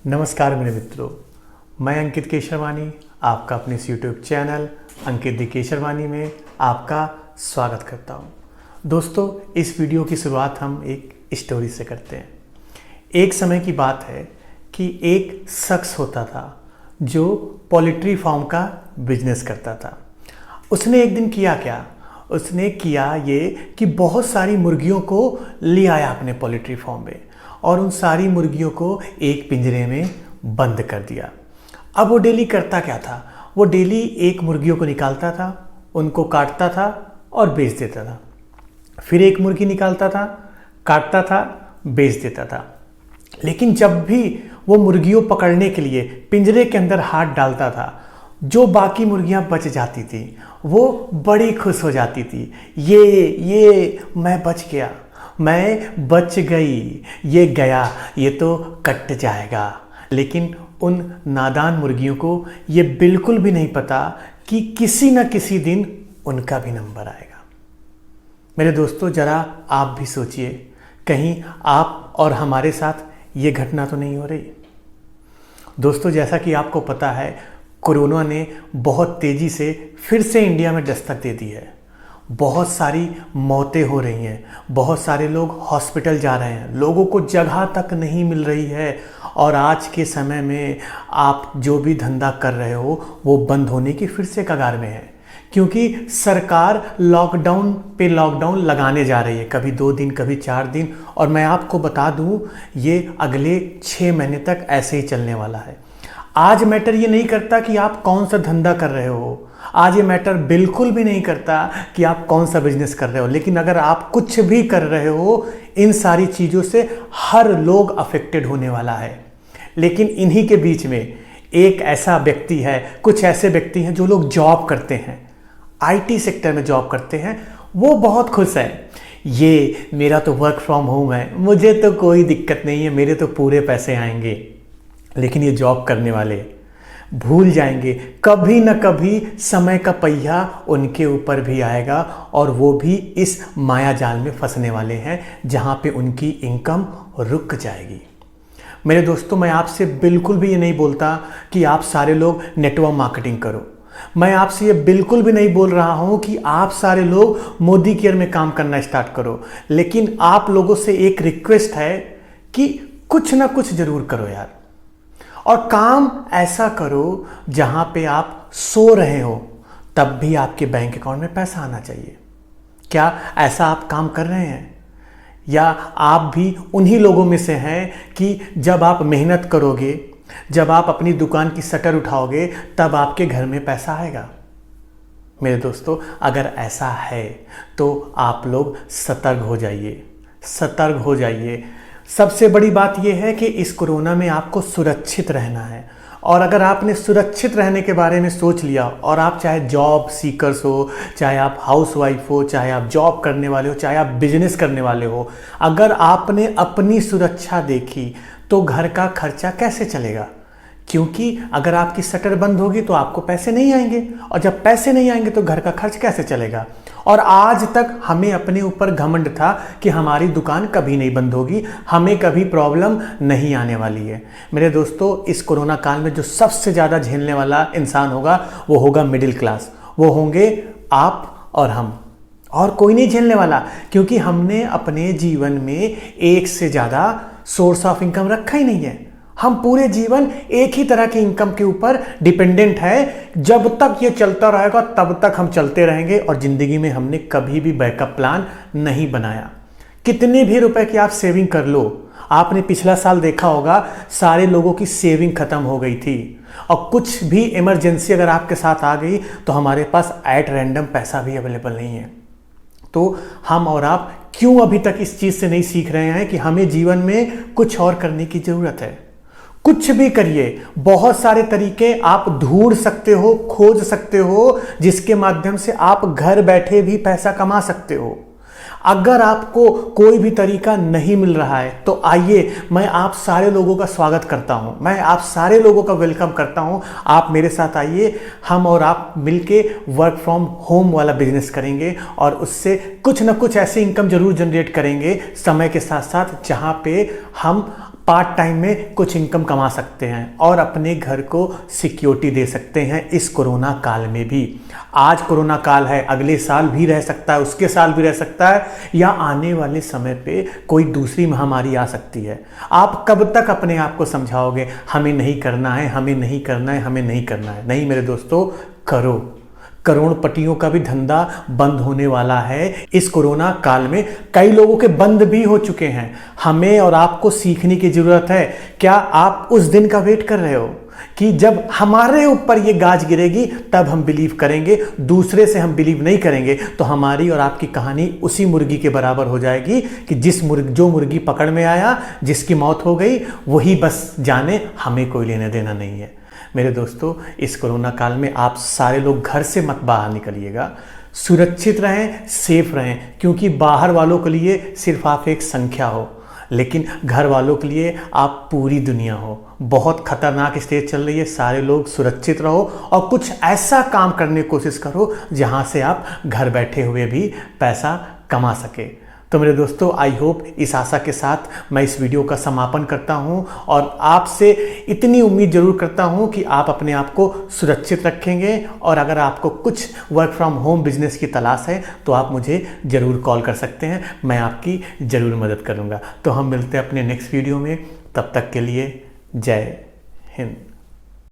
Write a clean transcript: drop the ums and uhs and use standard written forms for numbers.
नमस्कार मेरे मित्रों, मैं अंकित केशरवानी आपका अपने इस यूट्यूब चैनल अंकित दी केशरवानी में आपका स्वागत करता हूं। दोस्तों, इस वीडियो की शुरुआत हम एक स्टोरी से करते हैं। एक समय की बात है कि एक शख्स होता था जो पोल्ट्री फार्म का बिजनेस करता था। उसने एक दिन किया क्या? उसने किया ये कि बहुत सारी मुर्गियों को ले आया अपने पोल्ट्री फार्म में और उन सारी मुर्गियों को एक पिंजरे में बंद कर दिया। अब वो डेली करता क्या था? वो डेली एक मुर्गियों को निकालता था, उनको काटता था और बेच देता था। फिर एक मुर्गी निकालता था, काटता था, बेच देता था। लेकिन जब भी वो मुर्गियों पकड़ने के लिए पिंजरे के अंदर हाथ डालता था, जो बाकी मुर्गियां बच जाती थी वो बड़ी खुश हो जाती थी। ये मैं बच गया, मैं बच गई, ये गया, ये तो कट जाएगा। लेकिन उन नादान मुर्गियों को ये बिल्कुल भी नहीं पता कि किसी न किसी दिन उनका भी नंबर आएगा। मेरे दोस्तों, जरा आप भी सोचिए, कहीं आप और हमारे साथ ये घटना तो नहीं हो रही? दोस्तों, जैसा कि आपको पता है, कोरोना ने बहुत तेज़ी से फिर से इंडिया में दस्तक दे दी है। बहुत सारी मौतें हो रही हैं, बहुत सारे लोग हॉस्पिटल जा रहे हैं, लोगों को जगह तक नहीं मिल रही है। और आज के समय में आप जो भी धंधा कर रहे हो वो बंद होने की फिर से कगार में है, क्योंकि सरकार लॉकडाउन पे लॉकडाउन लगाने जा रही है, कभी 2 दिन, कभी 4 दिन। और मैं आपको बता दूं, ये अगले 6 महीने तक ऐसे ही चलने वाला है। आज मैटर ये नहीं करता कि आप कौन सा धंधा कर रहे हो, आज ये मैटर बिल्कुल भी नहीं करता कि आप कौन सा बिजनेस कर रहे हो। लेकिन अगर आप कुछ भी कर रहे हो, इन सारी चीज़ों से हर लोग अफेक्टेड होने वाला है। लेकिन इन्हीं के बीच में एक ऐसा व्यक्ति है, कुछ ऐसे व्यक्ति हैं जो लोग जॉब करते हैं, आईटी सेक्टर में जॉब करते हैं, वो बहुत खुश है। ये मेरा तो वर्क फ्रॉम होम है, मुझे तो कोई दिक्कत नहीं है, मेरे तो पूरे पैसे आएंगे। लेकिन ये जॉब करने वाले भूल जाएंगे, कभी न कभी समय का पहिया उनके ऊपर भी आएगा और वो भी इस माया जाल में फंसने वाले हैं जहां पे उनकी इनकम रुक जाएगी। मेरे दोस्तों, मैं आपसे बिल्कुल भी ये नहीं बोलता कि आप सारे लोग नेटवर्क मार्केटिंग करो। मैं आपसे ये बिल्कुल भी नहीं बोल रहा हूं कि आप सारे लोग मोदी केयर में काम करना स्टार्ट करो। लेकिन आप लोगों से एक रिक्वेस्ट है कि कुछ ना कुछ जरूर करो यार। और काम ऐसा करो जहां पे आप सो रहे हो तब भी आपके बैंक अकाउंट में पैसा आना चाहिए। क्या ऐसा आप काम कर रहे हैं? या आप भी उन्हीं लोगों में से हैं कि जब आप मेहनत करोगे, जब आप अपनी दुकान की शटर उठाओगे तब आपके घर में पैसा आएगा? मेरे दोस्तों, अगर ऐसा है तो आप लोग सतर्क हो जाइए, सतर्क हो जाइए। सबसे बड़ी बात यह है कि इस कोरोना में आपको सुरक्षित रहना है। और अगर आपने सुरक्षित रहने के बारे में सोच लिया, और आप चाहे जॉब सीकर्स हो, चाहे आप हाउसवाइफ हो, चाहे आप जॉब करने वाले हो, चाहे आप बिजनेस करने वाले हो, अगर आपने अपनी सुरक्षा देखी तो घर का खर्चा कैसे चलेगा? क्योंकि अगर आपकी शटर बंद होगी तो आपको पैसे नहीं आएंगे, और जब पैसे नहीं आएंगे तो घर का खर्च कैसे चलेगा? और आज तक हमें अपने ऊपर घमंड था कि हमारी दुकान कभी नहीं बंद होगी, हमें कभी प्रॉब्लम नहीं आने वाली है। मेरे दोस्तों, इस कोरोना काल में जो सबसे ज़्यादा झेलने वाला इंसान होगा वो होगा मिडिल क्लास। वो होंगे आप और हम, और कोई नहीं झेलने वाला, क्योंकि हमने अपने जीवन में एक से ज़्यादा सोर्स ऑफ इनकम रखा ही नहीं है। हम पूरे जीवन एक ही तरह की इनकम के ऊपर डिपेंडेंट है। जब तक ये चलता रहेगा तब तक हम चलते रहेंगे, और जिंदगी में हमने कभी भी बैकअप प्लान नहीं बनाया। कितने भी रुपए की आप सेविंग कर लो, आपने पिछला साल देखा होगा सारे लोगों की सेविंग खत्म हो गई थी, और कुछ भी इमरजेंसी अगर आपके साथ आ गई तो हमारे पास एट रैंडम पैसा भी अवेलेबल नहीं है। तो हम और आप क्यों अभी तक इस चीज से नहीं सीख रहे हैं कि हमें जीवन में कुछ और करने की जरूरत है? कुछ भी करिए, बहुत सारे तरीके आप ढूंढ सकते हो, खोज सकते हो, जिसके माध्यम से आप घर बैठे भी पैसा कमा सकते हो। अगर आपको कोई भी तरीका नहीं मिल रहा है तो आइए, मैं आप सारे लोगों का स्वागत करता हूं, मैं आप सारे लोगों का वेलकम करता हूं। आप मेरे साथ आइए, हम और आप मिलके वर्क फ्रॉम होम वाला बिजनेस करेंगे और उससे कुछ ना कुछ ऐसी इनकम जरूर जनरेट करेंगे समय के साथ साथ, जहां पे हम पार्ट टाइम में कुछ इनकम कमा सकते हैं और अपने घर को सिक्योरिटी दे सकते हैं इस कोरोना काल में भी। आज कोरोना काल है, अगले साल भी रह सकता है, उसके साल भी रह सकता है, या आने वाले समय पे कोई दूसरी महामारी आ सकती है। आप कब तक अपने आप को समझाओगे हमें नहीं करना है, हमें नहीं करना है, हमें नहीं करना है? नहीं मेरे दोस्तों, करो। करोड़पतियों का भी धंधा बंद होने वाला है इस कोरोना काल में। कई लोगों के बंद भी हो चुके हैं। हमें और आपको सीखने की जरूरत है। क्या आप उस दिन का वेट कर रहे हो कि जब हमारे ऊपर ये गाज गिरेगी तब हम बिलीव करेंगे, दूसरे से हम बिलीव नहीं करेंगे तो हमारी और आपकी कहानी उसी मुर्गी के बराबर हो जाएगी कि जो मुर्गी पकड़ में आया, जिसकी मौत हो गई, वही बस जाने, हमें कोई लेना देना नहीं है। मेरे दोस्तों, इस कोरोना काल में आप सारे लोग घर से मत बाहर निकलिएगा, सुरक्षित रहें, सेफ रहें, क्योंकि बाहर वालों के लिए सिर्फ आप एक संख्या हो, लेकिन घर वालों के लिए आप पूरी दुनिया हो। बहुत खतरनाक स्टेज चल रही है, सारे लोग सुरक्षित रहो और कुछ ऐसा काम करने की कोशिश करो जहां से आप घर बैठे हुए भी पैसा कमा सके। तो मेरे दोस्तों, आई होप इस आशा के साथ मैं इस वीडियो का समापन करता हूं और आपसे इतनी उम्मीद जरूर करता हूं कि आप अपने आप को सुरक्षित रखेंगे। और अगर आपको कुछ वर्क फ्रॉम होम बिजनेस की तलाश है तो आप मुझे ज़रूर कॉल कर सकते हैं, मैं आपकी ज़रूर मदद करूंगा। तो हम मिलते हैं अपने नेक्स्ट वीडियो में, तब तक के लिए जय हिंद।